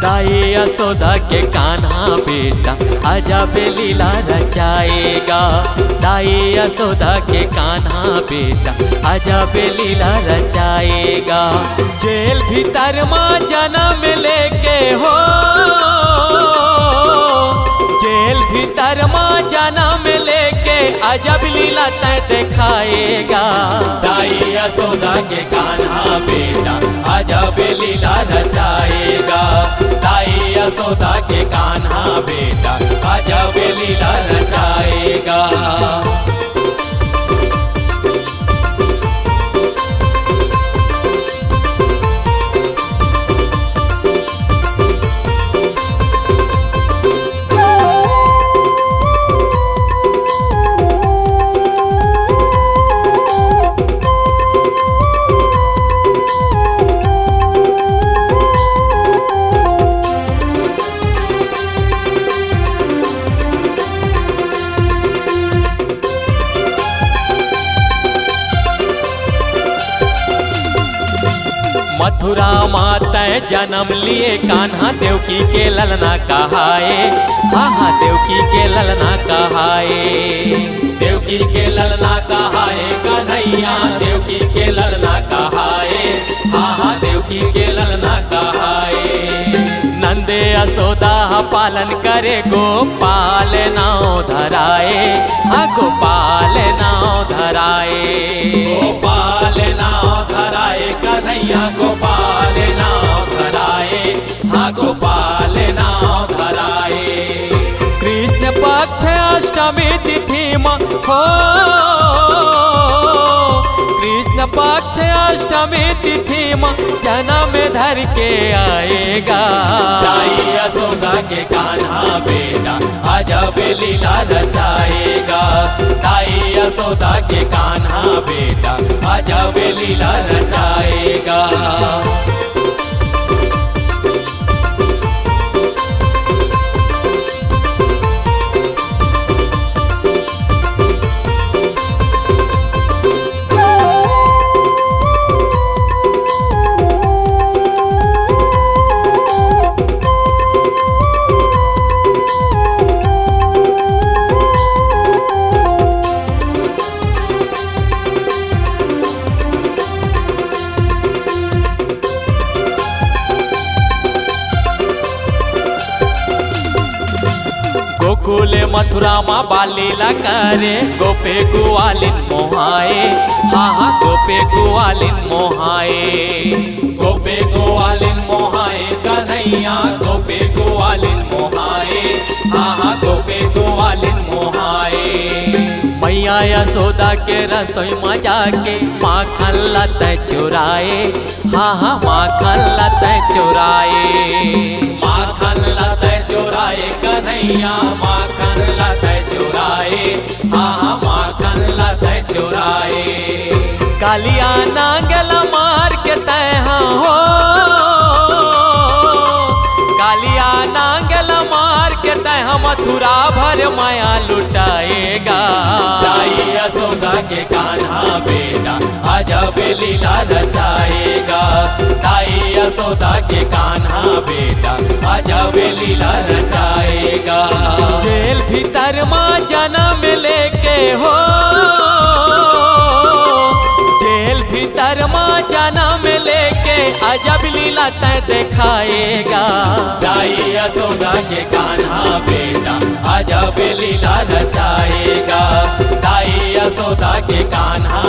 दाई यशोदा के कान्हा बेटा अजब लीला रचाएगा। दाई यशोदा के कान्हा बेटा अजब लीला रचाएगा। जेल भीतर माँ जन्म लेके हो, जेल भीतर माँ जन्म लेके अजब लीला तय दिखाएगा। दाई यशोदा के कान्हा बेटा अजब लीला रचाएगा। दाई यशोदा के कान्हा बेटा अजब लीला रचाएगा। मथुरा माता जन्म लिए कान्हा देवकी के ललना कहाए। हाँ हाँ देवकी के ललना कहाए। देवकी के ललना कहाए कन्हैया, देवकी के ललना कहाए। हाँ हाँ देवकी के ललना कहाए। नंदे यशोदा पालन करे गोपाल नाव धराए। हाँ गोपाल नाव धराए। गोपाल नाव धराए कन्हैया, गोपाल नाव धराए। हाँ गोपाल नाव धराए। कृष्ण पक्ष अष्टमी तिथि हो, कृष्ण पक्ष अष्टमी तिथि जन्म धर के आएगा। दाई यशोदा के कान्हा बेटा अजब लीला रचाएगा। दाई यशोदा के कान्हा बेटा अजब लीला रचाएगा। गोकुल मथुरा माँ बालीला करे गोपे ग्वालिन मोहाए। हाँ हाँ गोपे ग्वालिन मोहाए। गोपे ग्वालिन मोहाए कन्हैया, गोपे ग्वालिन मोहाए। हाँ हाँ गोपे ग्वालिन मोहाए। मैया यशोदा के रसोई में जाके माखन लत चुराए। हाँ हाँ माखन लत चुराए। माखन लत चुराए कन्हैया, माखन लत चुराए। हाँ हाँ माखन लत चुराए। कालिया नांगल मार के तैहा हो, कालिया नांगल मार के तैहा मथुरा भर माया लुटाएगा। दाई यशोदा के कान्हा बेटा अजब लीला रचाएगा। दाई यशोदा के कान्हा बेटा अजब लीला रचाएगा। जेल भीतर माँ जन्म लेके हो, जेल भीतर माँ जन्म लेके अजब लीला तय दिखाएगा। दाई यशोदा के कान्हा बेटा अजब लीला रचाएगा। दाई यशोदा के कान्हा